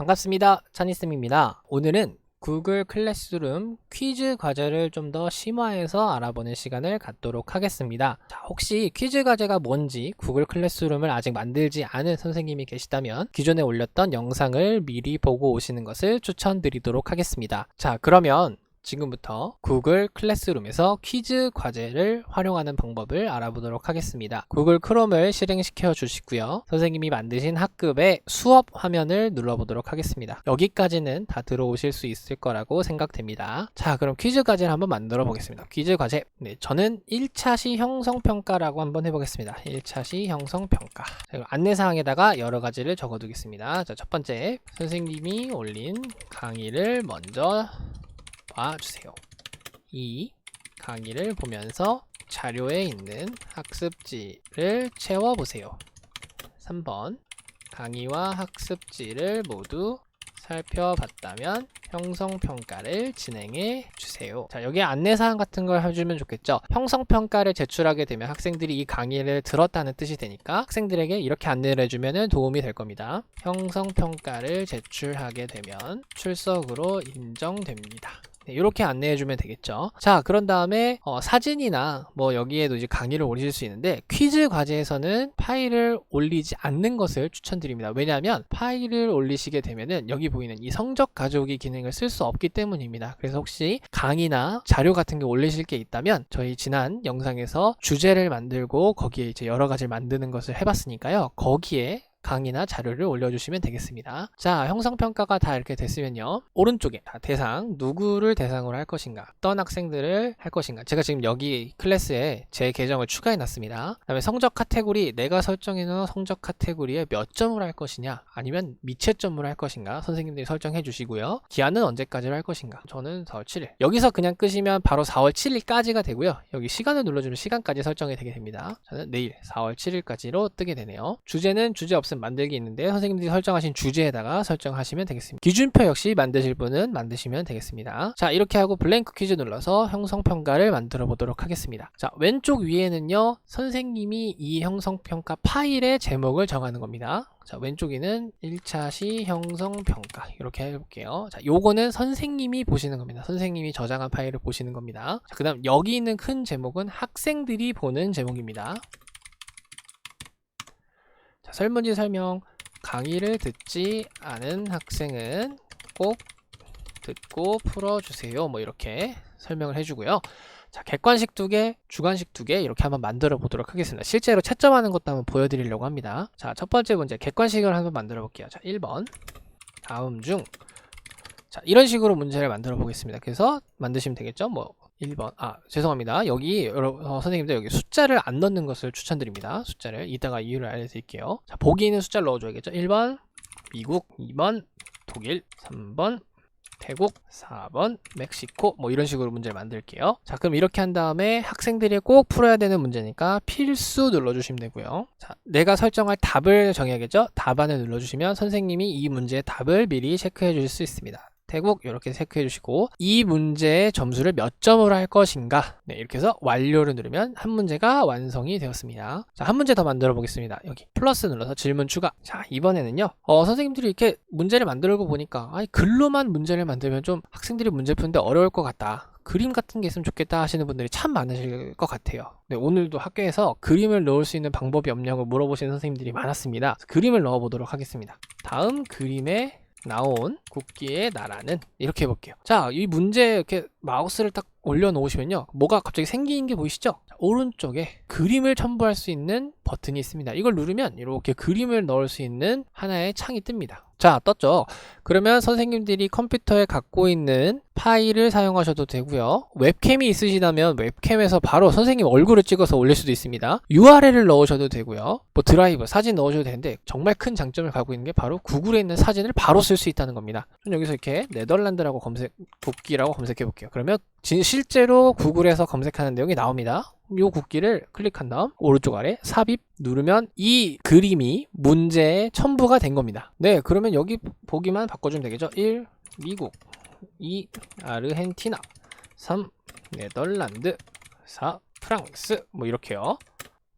반갑습니다. 찬이쌤입니다. 오늘은 구글 클래스룸 퀴즈 과제를 좀 더 심화해서 알아보는 시간을 갖도록 하겠습니다. 자, 혹시 퀴즈 과제가 뭔지 구글 클래스룸을 아직 만들지 않은 선생님이 계시다면 기존에 올렸던 영상을 미리 보고 오시는 것을 추천드리도록 하겠습니다. 자, 그러면 지금부터 구글 클래스룸에서 퀴즈 과제를 활용하는 방법을 알아보도록 하겠습니다. 구글 크롬을 실행시켜 주시고요. 선생님이 만드신 학급의 수업 화면을 눌러보도록 하겠습니다. 여기까지는 다 들어오실 수 있을 거라고 생각됩니다. 자, 그럼 퀴즈 과제를 한번 만들어 보겠습니다. 퀴즈 과제. 네, 저는 1차 시 형성평가라고 한번 해보겠습니다. 1차 시 형성평가. 자, 안내사항에다가 여러 가지를 적어두겠습니다. 자, 첫 번째, 선생님이 올린 강의를 먼저 봐주세요. 이 강의를 보면서 자료에 있는 학습지를 채워보세요. 3번, 강의와 학습지를 모두 살펴봤다면 형성평가를 진행해 주세요. 자, 여기에 안내사항 같은 걸 해주면 좋겠죠. 형성평가를 제출하게 되면 학생들이 이 강의를 들었다는 뜻이 되니까 학생들에게 이렇게 안내를 해주면 도움이 될 겁니다. 형성평가를 제출하게 되면 출석으로 인정됩니다. 네, 이렇게 안내해주면 되겠죠. 자, 그런 다음에 사진이나 뭐 여기에도 이제 강의를 올리실 수 있는데 퀴즈 과제에서는 파일을 올리지 않는 것을 추천드립니다. 왜냐하면 파일을 올리시게 되면은 여기 보이는 이 성적 가져오기 기능을 쓸 수 없기 때문입니다. 그래서 혹시 강의나 자료 같은 게 올리실 게 있다면 저희 지난 영상에서 주제를 만들고 거기에 이제 여러 가지를 만드는 것을 해봤으니까요. 거기에 강의나 자료를 올려주시면 되겠습니다. 자, 형성평가가 다 이렇게 됐으면요. 오른쪽에 대상, 누구를 대상으로 할 것인가, 어떤 학생들을 할 것인가. 제가 지금 여기 클래스에 제 계정을 추가해 놨습니다. 그 다음에 성적 카테고리, 내가 설정해 놓은 성적 카테고리에 몇 점을 할 것이냐, 아니면 미채점으로 할 것인가 선생님들이 설정해 주시고요. 기한은 언제까지로 할 것인가. 저는 4월 7일. 여기서 그냥 끄시면 바로 4월 7일까지가 되고요. 여기 시간을 눌러주면 시간까지 설정이 되게 됩니다. 저는 내일 4월 7일까지로 뜨게 되네요. 주제는 주제 없음 만들기 있는데 선생님들이 설정하신 주제에다가 설정하시면 되겠습니다. 기준표 역시 만드실 분은 만드시면 되겠습니다. 자, 이렇게 하고 블랭크 퀴즈 눌러서 형성평가를 만들어 보도록 하겠습니다. 자, 왼쪽 위에는요, 선생님이 이 형성평가 파일의 제목을 정하는 겁니다. 자, 왼쪽에는 1차 시 형성평가 이렇게 해볼게요. 자, 요거는 선생님이 보시는 겁니다. 선생님이 저장한 파일을 보시는 겁니다. 자, 그 다음 여기 있는 큰 제목은 학생들이 보는 제목입니다. 자, 설문지 설명. 강의를 듣지 않은 학생은 꼭 듣고 풀어주세요. 뭐 이렇게 설명을 해주고요. 자, 객관식 2개, 주관식 2개 이렇게 한번 만들어 보도록 하겠습니다. 실제로 채점하는 것도 한번 보여드리려고 합니다. 자, 첫 번째 문제 객관식을 한번 만들어 볼게요. 자, 1번 다음 중. 자, 이런 식으로 문제를 만들어 보겠습니다. 그래서 만드시면 되겠죠. 뭐 1번, 죄송합니다. 여기 선생님들 여기 숫자를 안 넣는 것을 추천드립니다. 숫자를 이따가 이유를 알려드릴게요. 자, 보기 있는 숫자를 넣어줘야겠죠. 1번 미국, 2번 독일, 3번 태국, 4번 멕시코. 뭐 이런 식으로 문제를 만들게요. 자, 그럼 이렇게 한 다음에 학생들이 꼭 풀어야 되는 문제니까 필수 눌러주시면 되고요. 자, 내가 설정할 답을 정해야겠죠. 답안을 눌러주시면 선생님이 이 문제의 답을 미리 체크해 주실 수 있습니다. 태국 이렇게 체크해 주시고 이 문제의 점수를 몇 점으로 할 것인가. 네, 이렇게 해서 완료를 누르면 한 문제가 완성이 되었습니다. 자, 한 문제 더 만들어 보겠습니다. 여기 플러스 눌러서 질문 추가. 자, 이번에는요, 선생님들이 이렇게 문제를 만들고 보니까 글로만 문제를 만들면 좀 학생들이 문제 푸는데 어려울 것 같다, 그림 같은 게 있으면 좋겠다 하시는 분들이 참 많으실 것 같아요. 네, 오늘도 학교에서 그림을 넣을 수 있는 방법이 없냐고 물어보시는 선생님들이 많았습니다. 그림을 넣어 보도록 하겠습니다. 다음 그림에 나온 국기의 나라는, 이렇게 해볼게요. 자, 이 문제 이렇게 마우스를 딱 올려놓으시면요, 뭐가 갑자기 생기는 게 보이시죠? 자, 오른쪽에 그림을 첨부할 수 있는 버튼이 있습니다. 이걸 누르면 이렇게 그림을 넣을 수 있는 하나의 창이 뜹니다. 자, 떴죠? 그러면 선생님들이 컴퓨터에 갖고 있는 파일을 사용하셔도 되고요. 웹캠이 있으시다면 웹캠에서 바로 선생님 얼굴을 찍어서 올릴 수도 있습니다. URL을 넣으셔도 되고요. 뭐 드라이브, 사진 넣으셔도 되는데 정말 큰 장점을 갖고 있는 게 바로 구글에 있는 사진을 바로 쓸 수 있다는 겁니다. 전 여기서 이렇게 네덜란드라고 국기라고 검색해 볼게요. 그러면 실제로 구글에서 검색하는 내용이 나옵니다. 이 국기를 클릭한 다음 오른쪽 아래 삽입 누르면 이 그림이 문제에 첨부가 된 겁니다. 네, 그러면 여기 보기만 바꿔주면 되겠죠. 1. 미국, 2. 아르헨티나, 3. 네덜란드, 4. 프랑스. 뭐 이렇게요.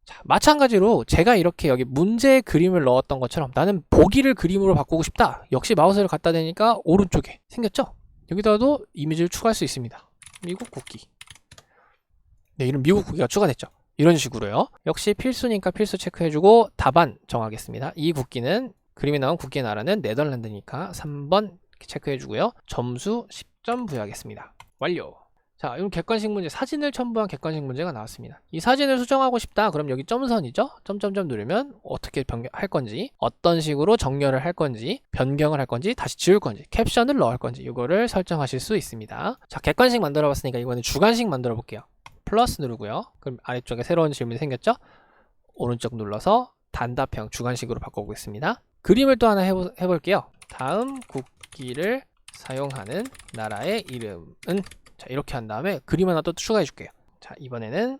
자, 마찬가지로 제가 이렇게 여기 문제 그림을 넣었던 것처럼 나는 보기를 그림으로 바꾸고 싶다. 역시 마우스를 갖다 대니까 오른쪽에 생겼죠? 여기다가도 이미지를 추가할 수 있습니다. 미국 국기. 네, 이런 미국 국기가 추가됐죠. 이런 식으로요. 역시 필수니까 필수 체크해주고 답안 정하겠습니다. 이 국기는 그림에 나온 국기의 나라는 네덜란드니까 3번 체크해주고요. 점수 10점 부여하겠습니다. 완료. 자, 이건 객관식 문제, 사진을 첨부한 객관식 문제가 나왔습니다. 이 사진을 수정하고 싶다. 그럼 여기 점선이죠? 점점점 누르면 어떻게 할 건지, 어떤 식으로 정렬을 할 건지, 변경을 할 건지, 다시 지울 건지, 캡션을 넣을 건지 이거를 설정하실 수 있습니다. 자, 객관식 만들어 봤으니까 이번엔 주관식 만들어 볼게요. 플러스 누르고요. 그럼 아래쪽에 새로운 질문이 생겼죠? 오른쪽 눌러서 단답형 주관식으로 바꿔보겠습니다. 그림을 또 하나 해볼게요. 다음 국기를 사용하는 나라의 이름은? 자, 이렇게 한 다음에 그림 하나 또 추가해 줄게요. 자, 이번에는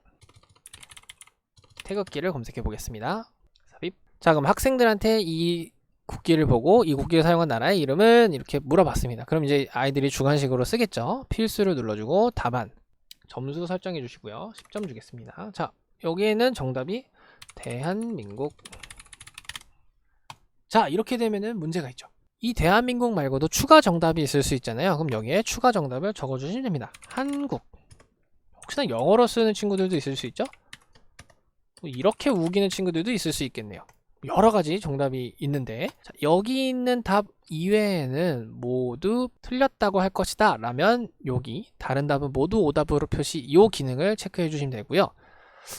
태극기를 검색해 보겠습니다. 삽입. 자, 그럼 학생들한테 이 국기를 보고 이 국기를 사용한 나라의 이름은 이렇게 물어봤습니다. 그럼 이제 아이들이 주관식으로 쓰겠죠. 필수를 눌러주고 답안 점수 설정해 주시고요. 10점 주겠습니다. 자, 여기에는 정답이 대한민국. 자, 이렇게 되면은 문제가 있죠. 이 대한민국 말고도 추가 정답이 있을 수 있잖아요. 그럼 여기에 추가 정답을 적어주시면 됩니다. 한국. 혹시나 영어로 쓰는 친구들도 있을 수 있죠? 이렇게 우기는 친구들도 있을 수 있겠네요. 여러 가지 정답이 있는데, 자, 여기 있는 답 이외에는 모두 틀렸다고 할 것이다 라면 여기 다른 답은 모두 오답으로 표시, 이 기능을 체크해 주시면 되고요.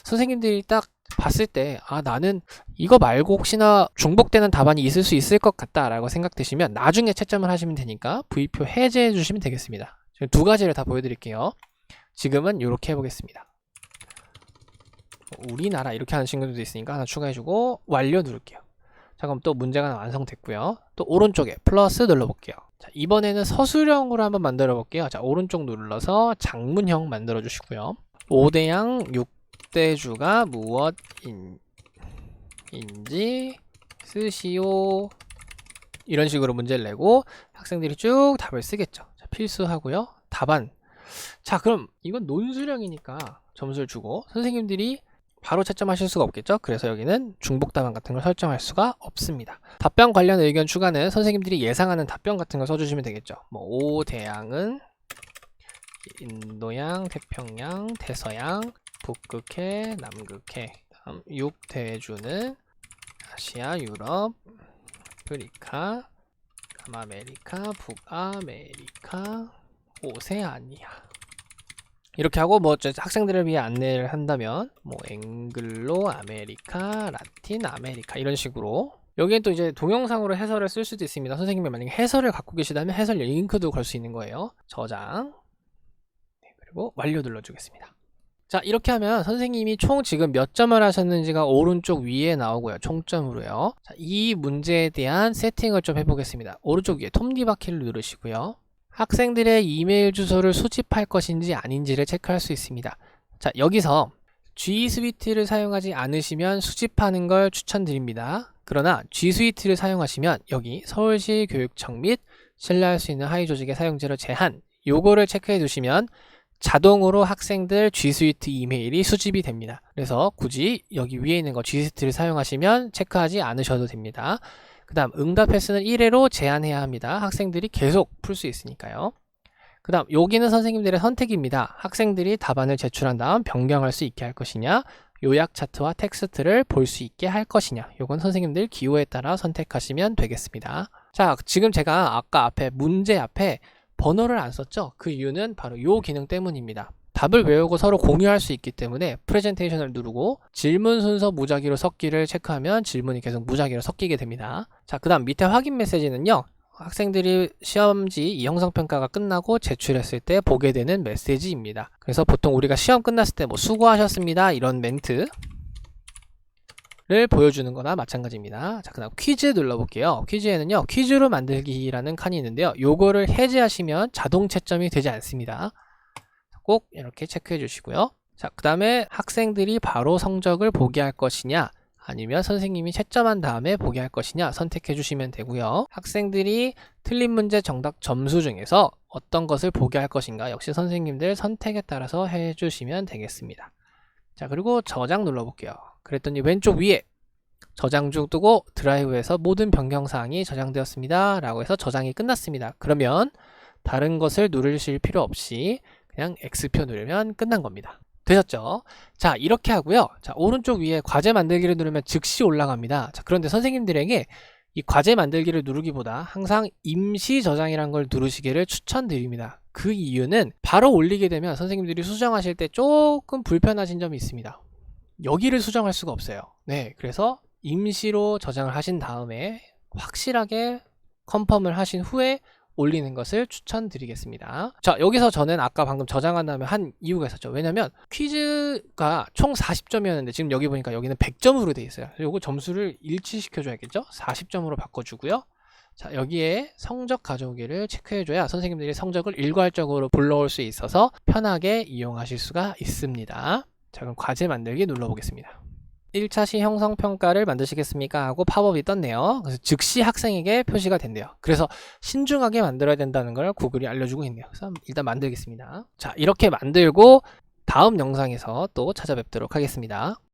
선생님들이 딱 봤을 때 나는 이거 말고 혹시나 중복되는 답안이 있을 수 있을 것 같다 라고 생각되시면 나중에 채점을 하시면 되니까 V표 해제해 주시면 되겠습니다. 지금 두 가지를 다 보여드릴게요. 지금은 이렇게 해보겠습니다. 우리나라 이렇게 하는 친구들도 있으니까 하나 추가해주고 완료 누를게요. 자, 그럼 또 문제가 완성됐고요. 또 오른쪽에 플러스 눌러볼게요. 자, 이번에는 서술형으로 한번 만들어 볼게요. 자, 오른쪽 눌러서 장문형 만들어 주시고요. 5대양 6대주가 무엇인지 쓰시오. 이런 식으로 문제를 내고 학생들이 쭉 답을 쓰겠죠. 자, 필수하고요. 답안. 자, 그럼 이건 논술형이니까 점수를 주고 선생님들이 바로 채점하실 수가 없겠죠. 그래서 여기는 중복 답안 같은 걸 설정할 수가 없습니다. 답변 관련 의견 추가는 선생님들이 예상하는 답변 같은 걸 써주시면 되겠죠. 뭐 5대양은 인도양, 태평양, 대서양, 북극해, 남극해. 다음 6대주는 아시아, 유럽, 아프리카, 남아메리카, 북아메리카, 오세아니아. 이렇게 하고 뭐 학생들을 위해 안내를 한다면 뭐 앵글로 아메리카, 라틴 아메리카 이런 식으로. 여기엔 또 이제 동영상으로 해설을 쓸 수도 있습니다. 선생님이 만약에 해설을 갖고 계시다면 해설 링크도 걸 수 있는 거예요. 저장. 네, 그리고 완료 눌러주겠습니다. 자, 이렇게 하면 선생님이 총 지금 몇 점을 하셨는지가 오른쪽 위에 나오고요. 총점으로요. 자, 이 문제에 대한 세팅을 좀 해보겠습니다. 오른쪽 위에 톱니바퀴를 누르시고요. 학생들의 이메일 주소를 수집할 것인지 아닌지를 체크할 수 있습니다. 자, 여기서 G Suite를 사용하지 않으시면 수집하는 걸 추천드립니다. 그러나 G Suite를 사용하시면 여기 서울시 교육청 및 신뢰할 수 있는 하위 조직의 사용자료 제한, 요거를 체크해 두시면 자동으로 학생들 G Suite 이메일이 수집이 됩니다. 그래서 굳이 여기 위에 있는 거 G Suite를 사용하시면 체크하지 않으셔도 됩니다. 그 다음 응답 횟수는 1회로 제한해야 합니다. 학생들이 계속 풀 수 있으니까요. 그 다음 여기는 선생님들의 선택입니다. 학생들이 답안을 제출한 다음 변경할 수 있게 할 것이냐, 요약 차트와 텍스트를 볼 수 있게 할 것이냐, 요건 선생님들 기호에 따라 선택하시면 되겠습니다. 자, 지금 제가 아까 앞에 문제 앞에 번호를 안 썼죠? 그 이유는 바로 요 기능 때문입니다. 답을 외우고 서로 공유할 수 있기 때문에 프레젠테이션을 누르고 질문 순서 무작위로 섞기를 체크하면 질문이 계속 무작위로 섞이게 됩니다. 자, 그 다음 밑에 확인 메시지는요, 학생들이 시험지 이 형성평가가 끝나고 제출했을 때 보게 되는 메시지입니다. 그래서 보통 우리가 시험 끝났을 때 뭐 수고하셨습니다 이런 멘트를 보여주는 거나 마찬가지입니다. 자, 그 다음 퀴즈 눌러볼게요. 퀴즈에는요, 퀴즈로 만들기라는 칸이 있는데요, 요거를 해제하시면 자동 채점이 되지 않습니다. 꼭 이렇게 체크해 주시고요. 자, 그 다음에 학생들이 바로 성적을 보게 할 것이냐 아니면 선생님이 채점한 다음에 보게 할 것이냐 선택해 주시면 되고요. 학생들이 틀린 문제 정답 점수 중에서 어떤 것을 보게 할 것인가 역시 선생님들 선택에 따라서 해 주시면 되겠습니다. 자, 그리고 저장 눌러볼게요. 그랬더니 왼쪽 위에 저장 중 뜨고 드라이브에서 모든 변경사항이 저장되었습니다 라고 해서 저장이 끝났습니다. 그러면 다른 것을 누르실 필요 없이 그냥 X표 누르면 끝난 겁니다. 되셨죠? 자, 이렇게 하고요. 자, 오른쪽 위에 과제 만들기를 누르면 즉시 올라갑니다. 자, 그런데 선생님들에게 이 과제 만들기를 누르기보다 항상 임시 저장이라는 걸 누르시기를 추천드립니다. 그 이유는 바로 올리게 되면 선생님들이 수정하실 때 조금 불편하신 점이 있습니다. 여기를 수정할 수가 없어요. 네, 그래서 임시로 저장을 하신 다음에 확실하게 컨펌을 하신 후에 올리는 것을 추천드리겠습니다. 자, 여기서 저는 아까 방금 저장한 다음에 한 이유가 있었죠. 왜냐면 퀴즈가 총 40점이었는데 지금 여기 보니까 여기는 100점으로 돼 있어요. 요거 점수를 일치시켜 줘야겠죠. 40점으로 바꿔주고요. 자, 여기에 성적 가져오기를 체크해줘야 선생님들이 성적을 일괄적으로 불러올 수 있어서 편하게 이용하실 수가 있습니다. 자, 그럼 과제 만들기 눌러보겠습니다. 1차시 형성평가를 만드시겠습니까? 하고 팝업이 떴네요. 그래서 즉시 학생에게 표시가 된대요. 그래서 신중하게 만들어야 된다는 걸 구글이 알려주고 있네요. 그래서 일단 만들겠습니다. 자, 이렇게 만들고 다음 영상에서 또 찾아뵙도록 하겠습니다.